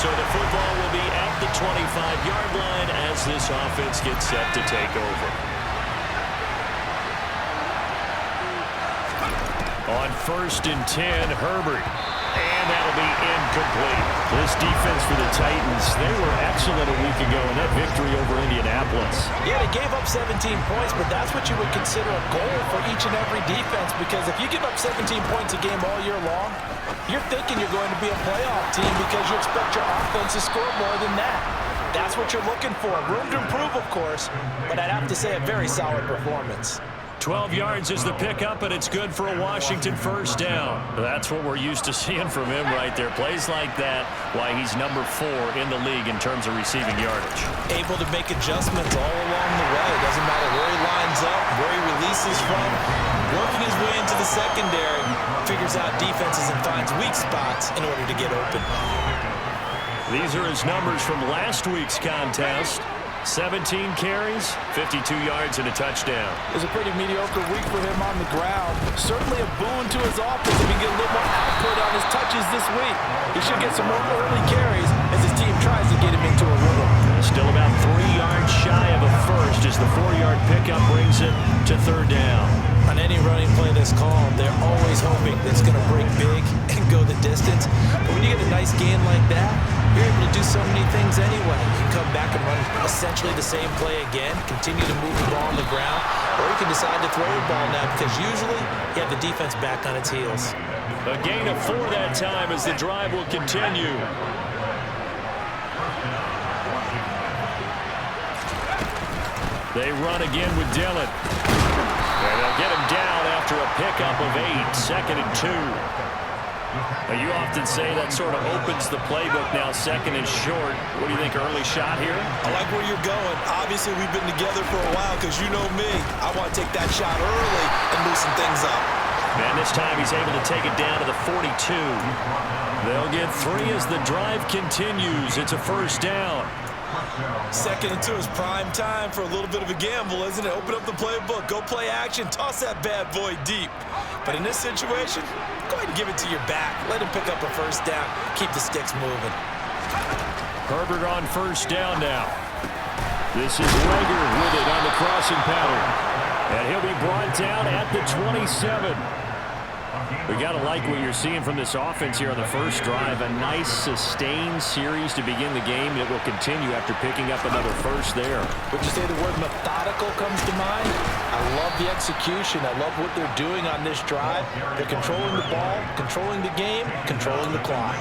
So the football will be at the 25-yard line as this offense gets set to take over. On 1st and 10, Herbert. And that'll be incomplete. This defense for the Titans, they were excellent a week ago in that victory over Indianapolis. Yeah, they gave up 17 points, but that's what you would consider a goal for each and every defense, because if you give up 17 points a game all year long, you're thinking you're going to be a playoff team because you expect your offense to score more than that. That's what you're looking for. Room to improve, of course, but I'd have to say a very solid performance. 12 yards is the pickup, and it's good for a Washington first down. That's what we're used to seeing from him right there. Plays like that, why he's number 4 in the league in terms of receiving yardage. Able to make adjustments all along the way. Doesn't matter where he lines up, where he releases from. Working his way into the secondary, figures out defenses and finds weak spots in order to get open. These are his numbers from last week's contest. 17 carries, 52 yards, and a touchdown. It was a pretty mediocre week for him on the ground. Certainly a boon to his offense if he can get a little more output on his touches this week. He should get some more early carries as his team tries to get him into a rhythm. Still about 3 yards shy of a first as the 4-yard pickup brings it to 3rd down. On any running play that's called, they're always hoping that it's going to break big and go the distance. But when you get a nice gain like that, you're able to do so many things anyway. You can come back and run essentially the same play again, continue to move the ball on the ground, or you can decide to throw the ball now because usually you have the defense back on its heels. A gain of 4 that time as the drive will continue. They run again with Dillon. And they'll get him down after a pickup of 8, 2nd and 2. Now, you often say that sort of opens the playbook now, 2nd and short. What do you think, early shot here? I like where you're going. Obviously, we've been together for a while because you know me. I want to take that shot early and loosen things up. And this time he's able to take it down to the 42. They'll get 3 as the drive continues. It's a first down. 2nd and 2 is prime time for a little bit of a gamble, isn't it? Open up the playbook, go play action, toss that bad boy deep. But in this situation, go ahead and give it to your back. Let him pick up a first down. Keep the sticks moving. Herbert on first down now. This is Rager with it on the crossing pattern. And he'll be brought down at the 27. We got to like what you're seeing from this offense here on the first drive. A nice sustained series to begin the game. It will continue after picking up another first there. Would you say the word methodical comes to mind? I love the execution. I love what they're doing on this drive. They're controlling the ball, controlling the game, controlling the clock.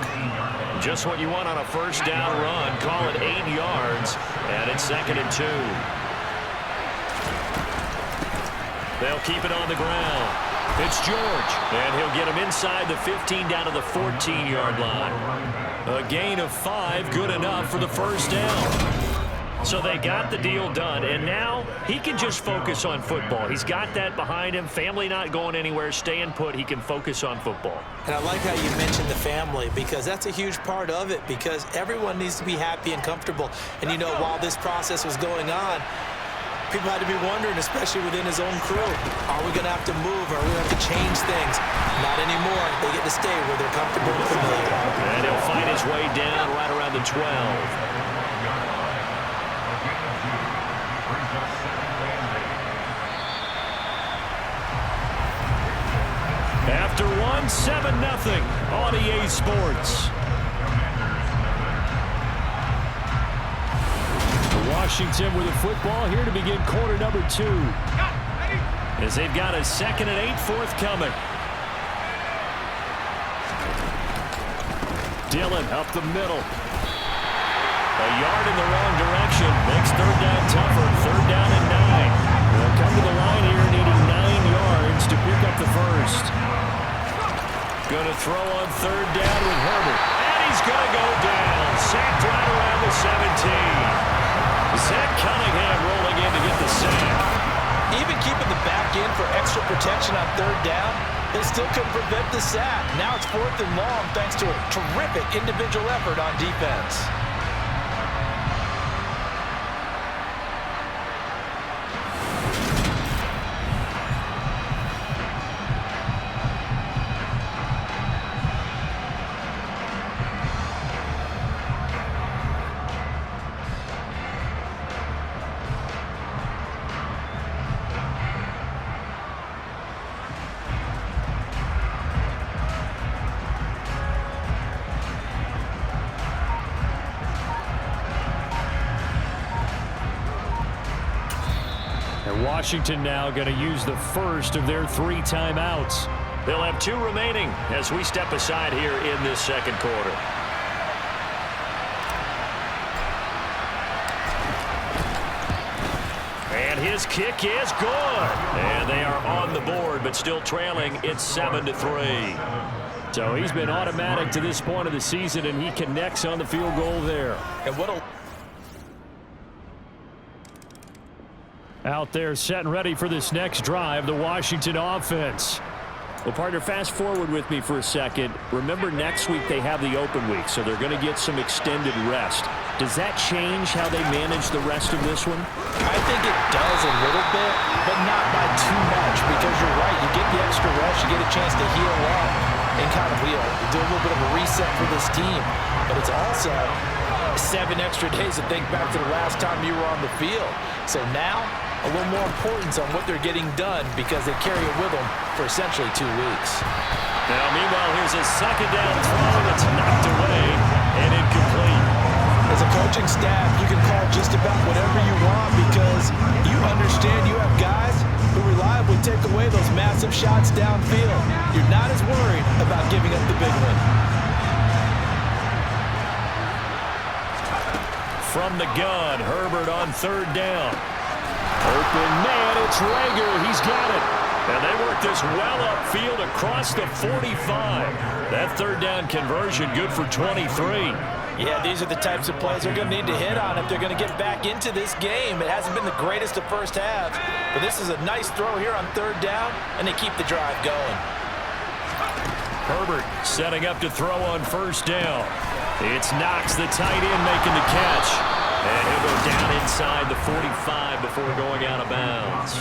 Just what you want on a first down run. Call it 8 yards, and it's 2nd and 2. They'll keep it on the ground. It's George, and he'll get him inside the 15 down to the 14-yard line. A gain of 5, good enough for the first down. So they got the deal done, and now he can just focus on football. He's got that behind him. Family not going anywhere, staying put. He can focus on football. And I like how you mentioned the family, because that's a huge part of it, because everyone needs to be happy and comfortable. And, you know, while this process was going on, people had to be wondering, especially within his own crew, are we going to have to move? Are we going to have to change things? Not anymore. They get to stay where they're comfortable and familiar. And he'll find his way down right around the 12. After 1, 7-0 on EA Sports. Washington with the football here to begin quarter number 2. As they've got a 2nd and 8 forthcoming. Dillon up the middle. A yard in the wrong direction. Makes 3rd down tougher. 3rd down and 9. They'll come to the line here needing 9 yards to pick up the first. Going to throw on 3rd down with Herbert. And he's going to go down. Sacked right around the 17. Zach Cunningham rolling in to get the sack. Even keeping the back in for extra protection on 3rd down, they still couldn't prevent the sack. Now it's 4th and long thanks to a terrific individual effort on defense. Washington now going to use the first of their 3 timeouts. They'll have 2 remaining as we step aside here in this second quarter. And his kick is good. And they are on the board, but still trailing. It's 7-3. So he's been automatic to this point of the season, and he connects on the field goal there. And what a... Out there set and ready for this next drive, the Washington offense. Well, partner, fast forward with me for a second. Remember, next week they have the open week, so they're going to get some extended rest. Does that change how they manage the rest of this one? I think it does a little bit, but not by too much, because you're right. You get the extra rest, you get a chance to heal up and kind of do a little bit of a reset for this team. But it's also 7 extra days to think back to the last time you were on the field. So now, a little more importance on what they're getting done because they carry it with them for essentially 2 weeks. Now, meanwhile, here's a second down throw that's knocked away and incomplete. As a coaching staff, you can call just about whatever you want because you understand you have guys who reliably take away those massive shots downfield. You're not as worried about giving up the big one. From the gun, Herbert on 3rd down. Open man, it's Reagor. He's got it. And they work this well upfield across the 45. That 3rd down conversion good for 23. Yeah, these are the types of plays they're going to need to hit on if they're going to get back into this game. It hasn't been the greatest of first halves, but this is a nice throw here on 3rd down, and they keep the drive going. Herbert setting up to throw on 1st down. It's Knox, the tight end, making the catch. And he'll go down inside the 45 before going out of bounds.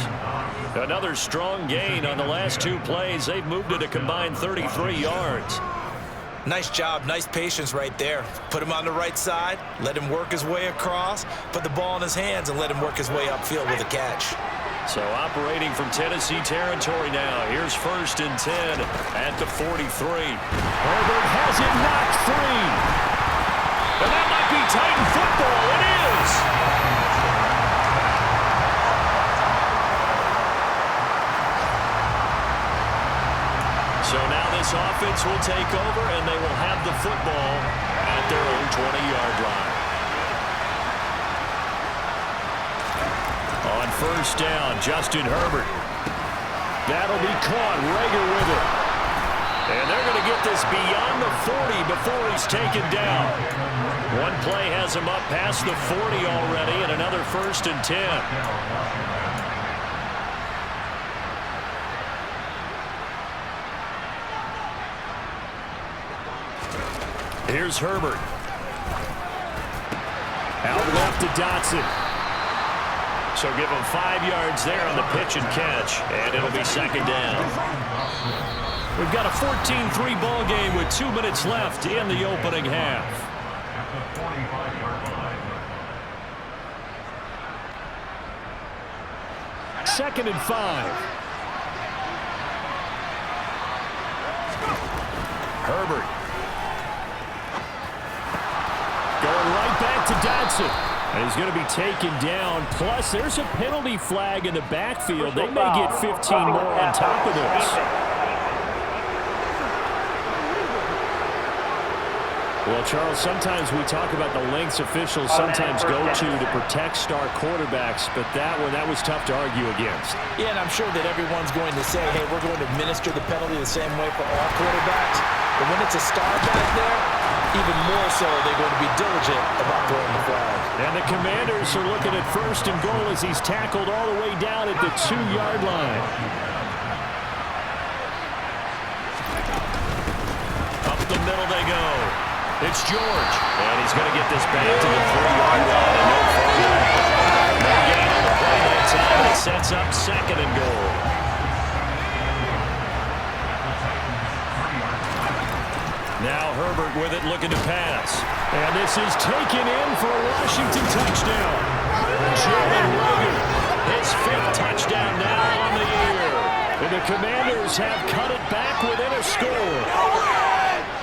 Another strong gain on the last 2 plays. They've moved it a combined 33 yards. Nice job, nice patience right there. Put him on the right side, let him work his way across, put the ball in his hands, and let him work his way upfield with a catch. So operating from Tennessee territory now. Here's 1st and 10 at the 43. Herbert has it knocked free. And that might be Titan football. It is. So now this offense will take over, and they will have the football at their own 20-yard line. On 1st down, Justin Herbert. That'll be caught. Reagor with it. And they're going to get this beyond the 40 before he's taken down. One play has him up past the 40 already, and another 1st and 10. Here's Herbert. Out left to Dotson. So give him 5 yards there on the pitch and catch, and it'll be 2nd down. We've got a 14-3 ball game with 2 minutes left in the opening half. Second and 5. Herbert. Going right back to Dotson. And he's going to be taken down. Plus, there's a penalty flag in the backfield. They may get 15 more on top of this. Well, Charles, sometimes we talk about the lengths officials sometimes go to protect star quarterbacks, but that was tough to argue against. Yeah, and I'm sure that everyone's going to say, hey, we're going to administer the penalty the same way for all quarterbacks. But when it's a star back there, even more so they're going to be diligent about throwing the flag. And the Commanders are looking at 1st and goal as he's tackled all the way down at the 2-yard line. Up the middle they go. It's George, and he's going to get this back to the 3-yard line and no further. No gain on the play that time. It sets up 2nd and goal. Now Herbert with it, looking to pass. And this is taken in for a Washington touchdown. Jalen Reagor, his 5th touchdown now on the year. And the Commanders have cut it back within a score.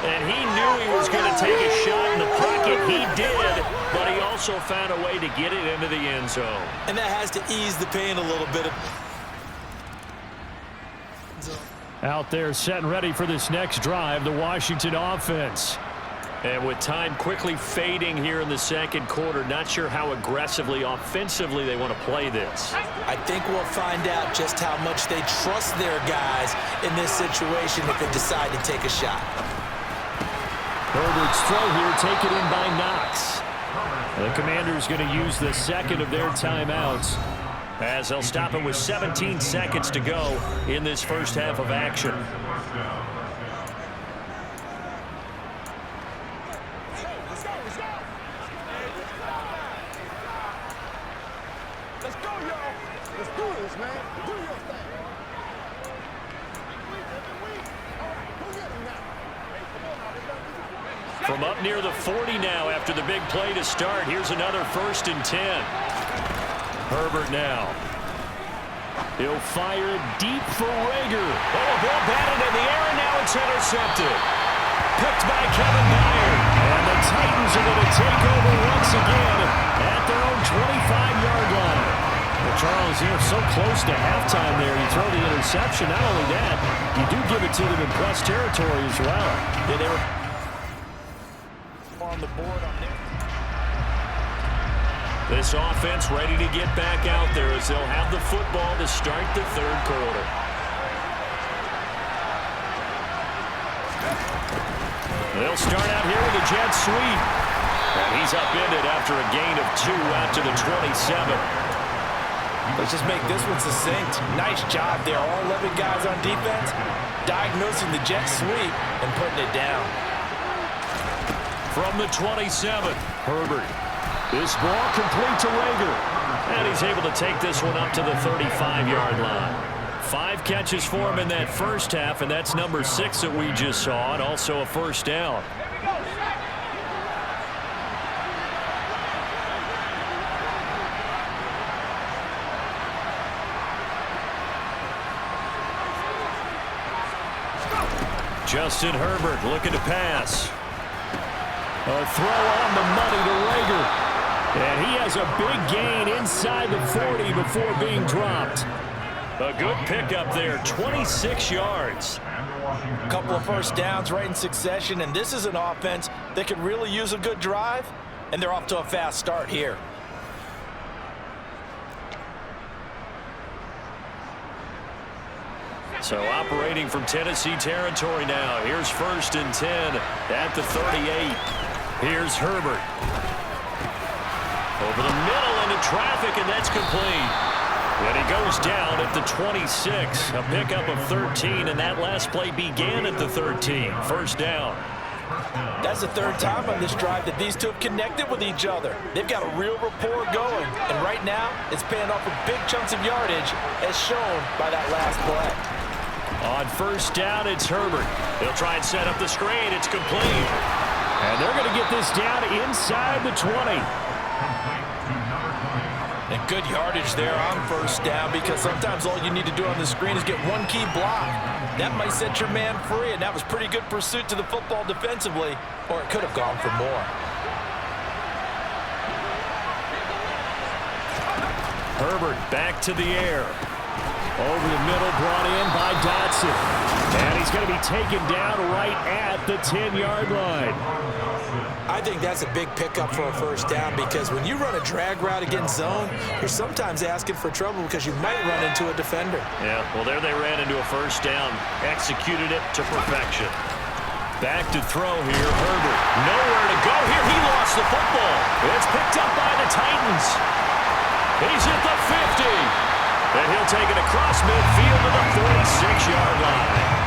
And he knew he was going to take a shot in the pocket. He did, but he also found a way to get it into the end zone. And that has to ease the pain a little bit. Out there setting ready for this next drive, the Washington offense. And with time quickly fading here in the second quarter, not sure how aggressively, offensively they want to play this. I think we'll find out just how much they trust their guys in this situation if they decide to take a shot. Herbert's throw here taken in by Knox. The Commanders going to use the second of their timeouts as they'll stop it with 17 seconds to go in this first half of action. Let's go, y'all. Let's do this, man. Do your thing. From up near the 40 now after the big play to start. Here's another 1st and 10. Herbert now. He'll fire it deep for Rager. Oh, a ball batted in the air, and now it's intercepted. Picked by Kevin Byard. And the Titans are going to take over once again at their own 25-yard line. Well, Charles, you're so close to halftime there. You throw the interception. Not only that, you do give it to them in plus territory as well. Yeah, they were on the board on there. This offense ready to get back out there as they'll have the football to start the third quarter. They'll start out here with a jet sweep. And he's upended after a gain of 2 out to the 27. Let's just make this one succinct. Nice job there. All 11 guys on defense diagnosing the jet sweep and putting it down. From the 27, Herbert. This ball complete to Rager. And he's able to take this one up to the 35-yard line. 5 catches for him in that first half, and that's number 6 that we just saw, and also a first down. Justin Herbert looking to pass. A throw on the money to Rager. And he has a big gain inside the 40 before being dropped. A good pickup there, 26 yards. A couple of first downs right in succession, and this is an offense that could really use a good drive, and they're off to a fast start here. So operating from Tennessee territory now. Here's 1st and 10 at the 38. Here's Herbert. Over the middle into traffic, and that's complete. And he goes down at the 26. A pickup of 13, and that last play began at the 13. First down. That's the 3rd time on this drive that these two have connected with each other. They've got a real rapport going, and right now it's paying off with big chunks of yardage as shown by that last play. On first down, it's Herbert. He'll try and set up the screen. It's complete. And they're going to get this down inside the 20. And good yardage there on first down, because sometimes all you need to do on the screen is get one key block. That might set your man free, and that was pretty good pursuit to the football defensively, or it could have gone for more. Herbert back to the air. Over the middle, brought in by Dotson. And he's going to be taken down right at the 10-yard line. I think that's a big pickup for a first down, because when you run a drag route against zone, you're sometimes asking for trouble because you might run into a defender. Yeah, well, there they ran into a first down. Executed it to perfection. Back to throw here, Herbert. Nowhere to go here. He lost the football. It's picked up by the Titans. He's at the 50. And he'll take it across midfield to the 46-yard line.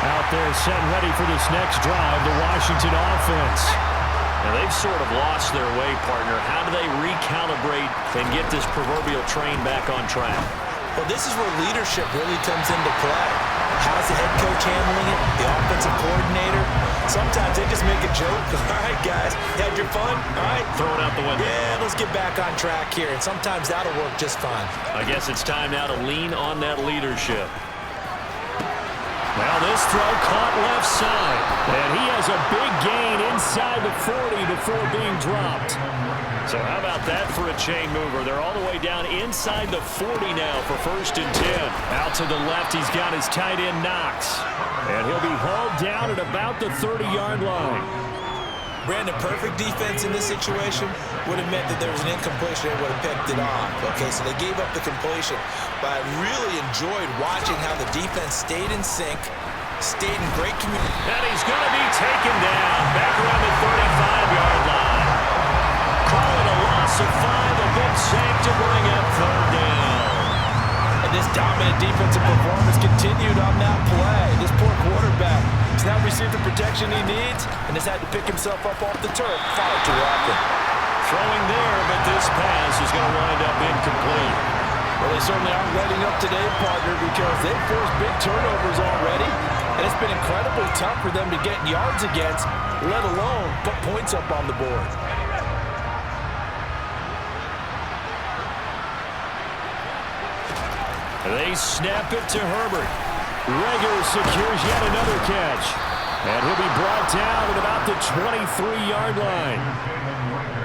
Out there set ready for this next drive, the Washington offense. Now they've sort of lost their way, partner. How do they recalibrate and get this proverbial train back on track? Well, this is where leadership really comes into play. How's the head coach handling it? The offensive coordinator? Sometimes they just make a joke. All right, guys, you had your fun? All right. Throw it out the window. Yeah, let's get back on track here. And sometimes that'll work just fine. I guess it's time now to lean on that leadership. Now This throw caught left side. And he has a big gain inside the 40 before being dropped. So how about that for a chain mover? They're all the way down inside the 40 now for 1st and 10. Out to the left, he's got his tight end, Knox. And he'll be hauled down at about the 30-yard line. Brandon, perfect defense in this situation would have meant that there was an incompletion and would have picked it off. Okay, so they gave up the completion. But I really enjoyed watching how the defense stayed in sync, stayed in great communication. And he's going to be taken down back around the 35-yard line. Call it a loss of 5, a big save to bring up 3rd down. And this dominant defensive performance continued on that play. This poor quarterback has now received the protection he needs and has had to pick himself up off the turf far too often. Throwing there, but this pass is going to wind up incomplete. Well, they certainly aren't letting up today, partner, because they've forced big turnovers already, and it's been incredibly tough for them to get yards against, let alone put points up on the board. They snap it to Herbert. Reagor secures yet another catch. And he'll be brought down at about the 23-yard line.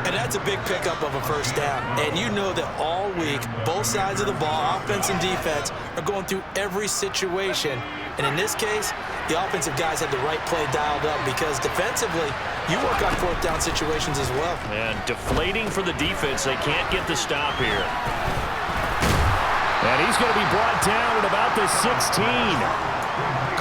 And that's a big pickup of a 1st down. And you know that all week, both sides of the ball, offense and defense, are going through every situation. And in this case, the offensive guys had the right play dialed up because defensively, you work on 4th down situations as well. And deflating for the defense. They can't get the stop here. And he's going to be brought down at about the 16.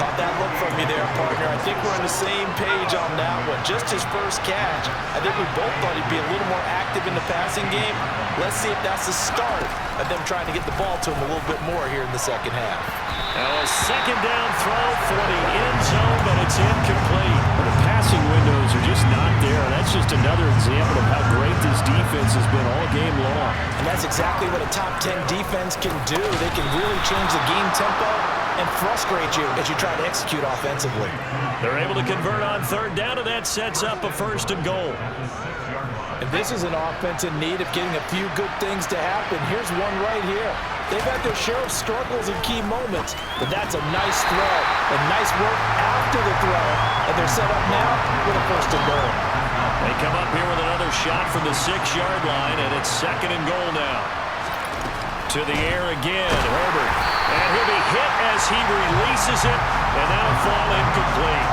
Caught that look from me there, partner. I think we're on the same page on that one. Just his first catch. I think we both thought he'd be a little more active in the passing game. Let's see if that's the start of them trying to get the ball to him a little bit more here in the 2nd half. Now a 2nd down throw for the end zone, but it's incomplete. The passing windows are just not there. That's just another example of how great this defense has been all game long. And that's exactly what a top 10 defense can do. They can really change the game tempo and frustrate you as you try to execute offensively. They're able to convert on 3rd down, and that sets up a 1st and goal. And this is an offense in need of getting a few good things to happen. Here's one right here. They've had their share of struggles in key moments, but that's a nice throw and nice work after the throw. And they're set up now with a 1st and goal. They come up here with another shot from the 6-yard line, and it's 2nd and goal now. To the air again, Herbert. And he'll be hit as he releases it, and that'll fall incomplete.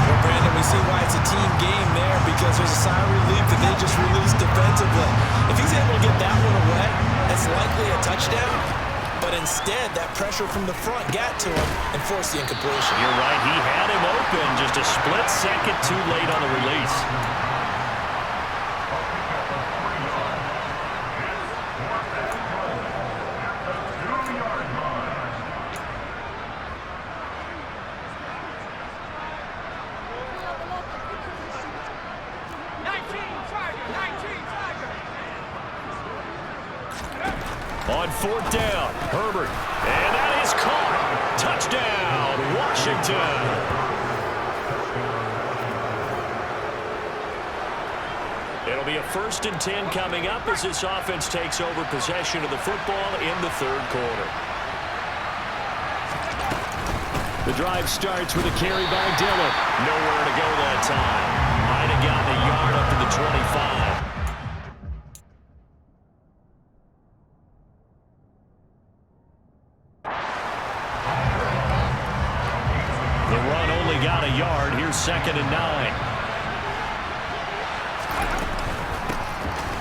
Well, Brandon, we see why it's a team game there because there's a sigh of relief that they just released defensively. If he's able to get that one away, that's likely a touchdown. But instead, that pressure from the front got to him and forced the incompletion. You're right. He had him open just a split second too late on the release. On 4th down, Herbert. And that is caught. Touchdown, Washington. It'll be a 1st and 10 coming up as this offense takes over possession of the football in the 3rd quarter. The drive starts with a carry by Dillon. Nowhere to go that time. Might have gotten a yard up to the 25. The run only got a yard. Here's 2nd and 9.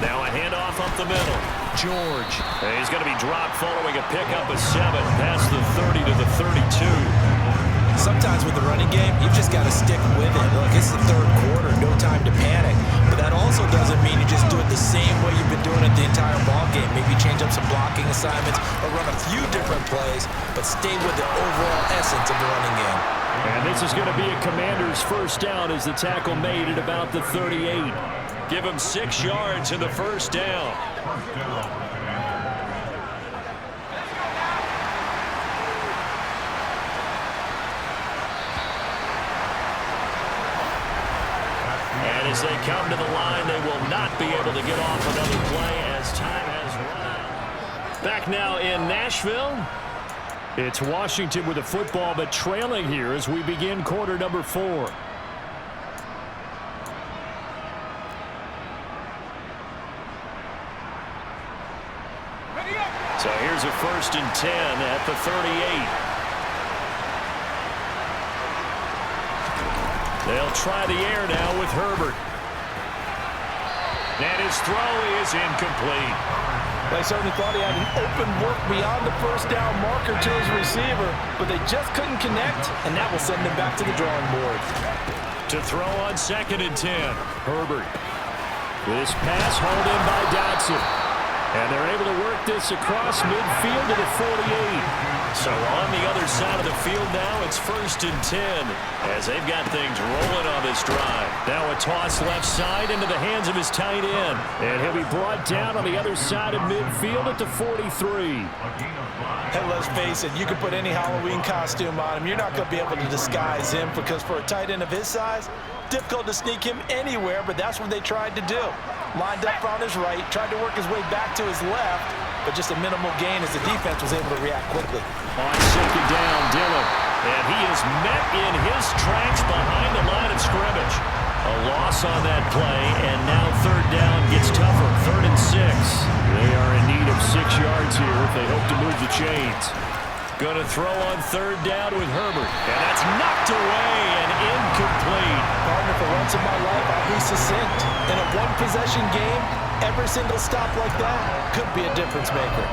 Now a handoff up the middle. George. And he's going to be dropped following a pickup of 7 past the 30 to the 32. Sometimes with the running game, you've just got to stick with it. Look, it's the 3rd quarter, no time to panic. But that also doesn't mean you just do it the same way you've been doing it the entire ball game. Maybe change up some blocking assignments or run a few different plays, but stay with the overall essence of the running game. And this is going to be a Commander's 1st down as the tackle made at about the 38. Give him 6 yards in the 1st down. And as they come to the line, they will not be able to get off another play as time has run out. Back now in Nashville. It's Washington with the football, but trailing here as we begin quarter number 4. So here's a 1st and 10 at the 38. They'll try the air now with Herbert. And his throw is incomplete. They certainly thought he had an open look beyond the first down marker to his receiver, but they just couldn't connect, and that will send them back to the drawing board. To throw on 2nd and 10. Herbert. This pass hauled in by Dotson. And they're able to work this across midfield to the 48. So on the other side of the field now, it's 1st and 10 as they've got things rolling on this drive. Now a toss left side into the hands of his tight end. And he'll be brought down on the other side of midfield at the 43. And let's face it, you can put any Halloween costume on him. You're not going to be able to disguise him because for a tight end of his size, difficult to sneak him anywhere, but that's what they tried to do. Lined up on his right, tried to work his way back to his left, but just a minimal gain as the defense was able to react quickly. On 2nd down, Dillon. And he is met in his tracks behind the line of scrimmage. A loss on that play, and now 3rd down gets tougher. 3rd and 6. They are in need of 6 yards here if they hope to move the chains. Going to throw on 3rd down with Herbert. And that's knocked away and incomplete. Partner, for once in my life, I'll be succinct. In a one-possession game, every single stop like that could be a difference maker.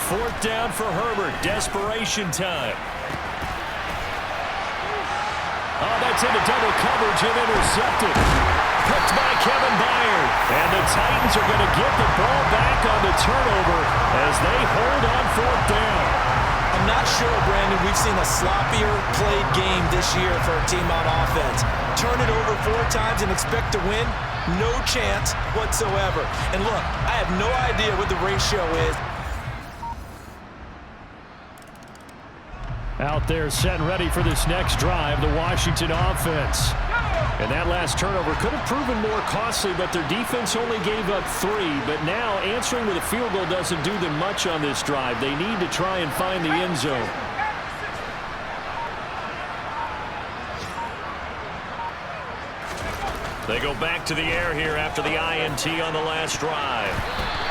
Fourth down for Herbert. Desperation time. Oh, that's into double coverage and intercepted. Picked by Kevin Byard. And the Titans are going to get the ball back on the turnover as they hold on 4th down. I'm not sure, Brandon, we've seen a sloppier played game this year for a team on offense. Turn it over 4 times and expect to win? No chance whatsoever. And look, I have no idea what the ratio is. Out there set and ready for this next drive, the Washington offense. And that last turnover could have proven more costly, but their defense only gave up 3. But now answering with a field goal doesn't do them much on this drive. They need to try and find the end zone. They go back to the air here after the INT on the last drive.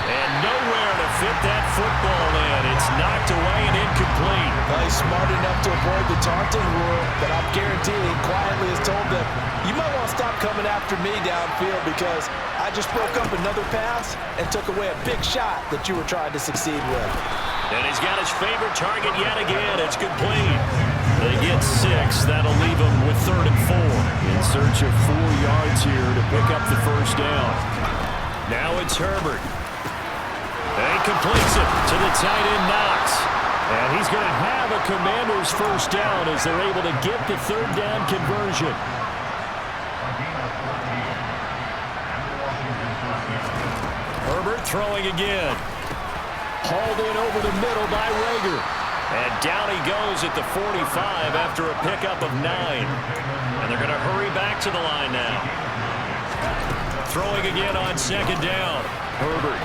And nowhere to fit that football in. It's knocked away and incomplete. Well, he's smart enough to avoid the taunting rule, but I'm guaranteeing he quietly has told them, you might want to stop coming after me downfield because I just broke up another pass and took away a big shot that you were trying to succeed with. And he's got his favorite target yet again. It's complete. They get 6. That'll leave them with 3rd and 4. In search of 4 yards here to pick up the 1st down. Now it's Herbert. And he completes it to the tight end, Knox. And he's going to have a Commander's 1st down as they're able to get the 3rd down conversion. Herbert throwing again. Hauled in over the middle by Reagor. And down he goes at the 45 after a pickup of 9. And they're going to hurry back to the line now. Throwing again on 2nd down. Herbert.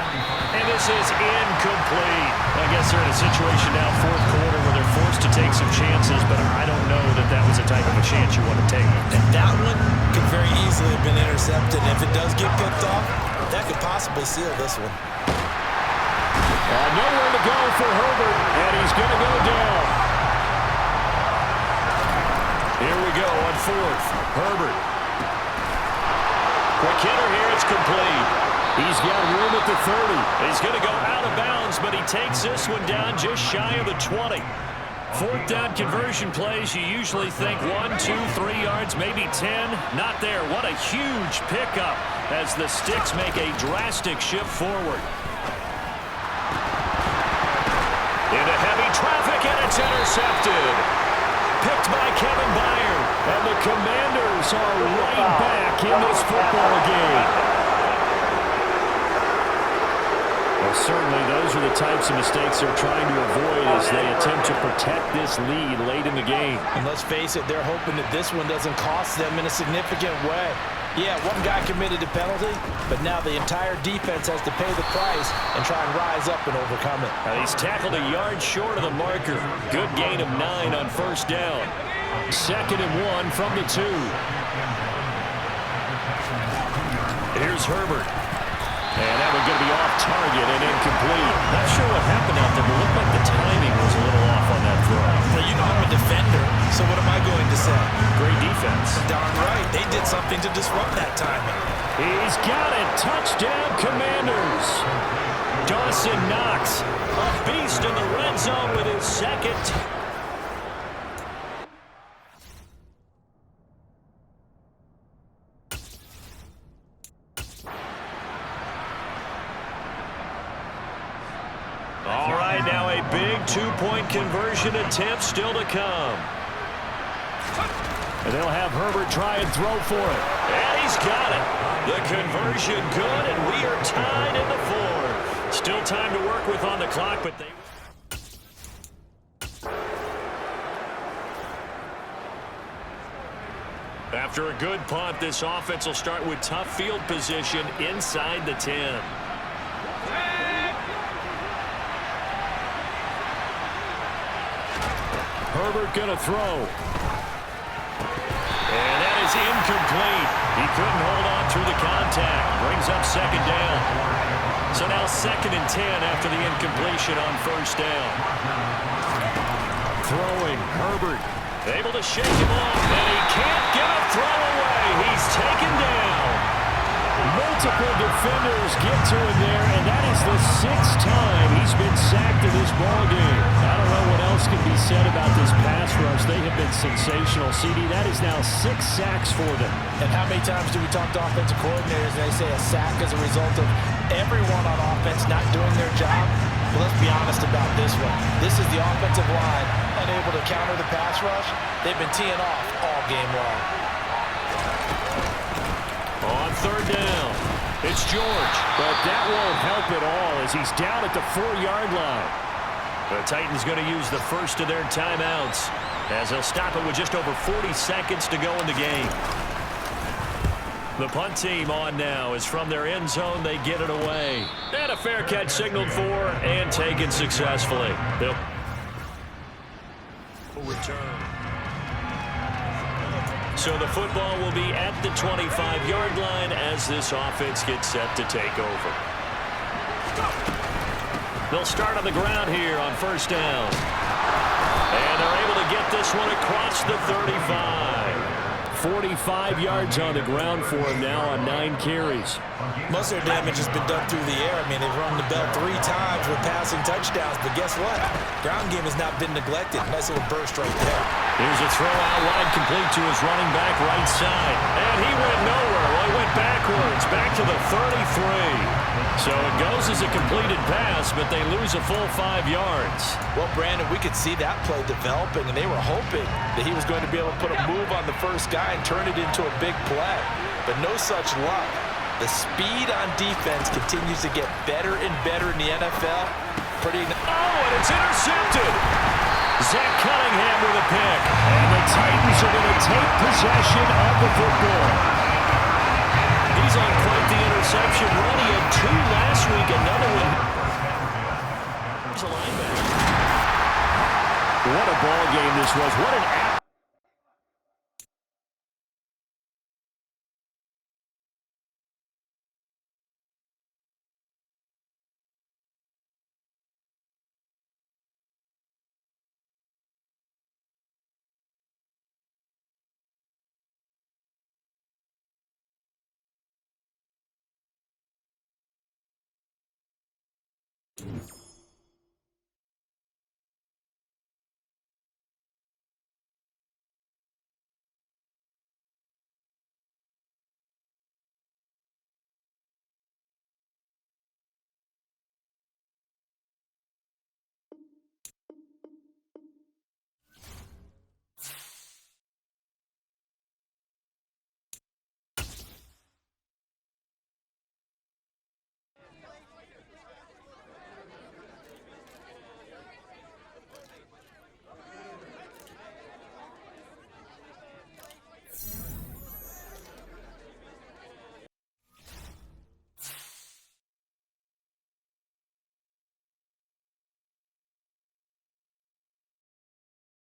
And this is incomplete. I guess they're in a situation now, 4th quarter, where they're forced to take some chances, but I don't know that that was the type of a chance you want to take. And that one could very easily have been intercepted. If it does get picked off, that could possibly seal this one. Nowhere to go for Herbert, and he's going to go down. Here we go on 4th. Herbert. Quick hitter here, it's complete. He's got room at the 30. He's going to go out of bounds, but he takes this one down just shy of the 20. 4th down conversion plays, you usually think 1, 2, 3 yards, maybe 10. Not there. What a huge pickup as the Sticks make a drastic shift forward. Into heavy traffic, and it's intercepted. Picked by Kevin Byard. And the Commanders are right back in this football game. A certainly those are the types of mistakes they're trying to avoid as they attempt to protect this lead late in the game. And let's face it, they're hoping that this one doesn't cost them in a significant way. Yeah, one guy committed a penalty, but now the entire defense has to pay the price and try and rise up and overcome it. Now he's tackled a yard short of the marker. Good gain of 9 on first down. 2nd and 1 from the 2. Here's Herbert. And that one's going to be off target and incomplete. Not sure what happened out there, but it looked like the timing was a little off on that throw. Well, you know I'm a defender, so what am I going to say? Great defense. Darn right. They did something to disrupt that timing. He's got it. Touchdown, Commanders. Dawson Knox, a beast in the red zone with his 2nd. All right, now a big 2-point conversion attempt still to come. And they'll have Herbert try and throw for it. And he's got it. The conversion good, and we are tied in the 4th. Still time to work with on the clock, but they... After a good punt, this offense will start with tough field position inside the 10. Herbert going to throw. And that is incomplete. He couldn't hold on through the contact. Brings up 2nd down. So now 2nd and 10 after the incompletion on first down. Throwing, Herbert able to shake him off, and he can't get a throw away. He's taken down. Multiple defenders get to him there, and that is the 6th time he's been sacked in this ballgame. I don't know what else can be said about this pass rush. They have been sensational, CD. That is now 6 sacks for them. And how many times do we talk to offensive coordinators and they say a sack is a result of everyone on offense not doing their job? Well, let's be honest about this one. This is the offensive line unable to counter the pass rush. They've been teeing off all game long. On 3rd down, it's George, but that won't help at all as he's down at the 4-yard line. The Titans going to use the first of their timeouts as they'll stop it with just over 40 seconds to go in the game. The punt team on now is from their end zone. They get it away. And a fair catch signaled for and taken successfully. They'll return. So the football will be at the 25-yard line as this offense gets set to take over. They'll start on the ground here on first down. And they're able to get this one across the 35. 45 yards on the ground for him now on 9 carries. Most of their damage has been done through the air. I mean, they've rung the bell 3 times with passing touchdowns, but guess what? Ground game has not been neglected. Nice little burst right there. Here's a throw out wide, complete to his running back right side. And he went nowhere. Well, he went backwards, back to the 33. So it goes as a completed pass, but they lose a full 5 yards. Well, Brandon, we could see that play developing, and they were hoping that he was going to be able to put a move on the first guy and turn it into a big play. But no such luck. The speed on defense continues to get better and better in the NFL. And it's intercepted. Zach Cunningham with a pick. And the Titans are going to take possession of the football. He's on quite the interception run. He had 2 last week, another one. There's a linebacker. What a ball game this was. What an You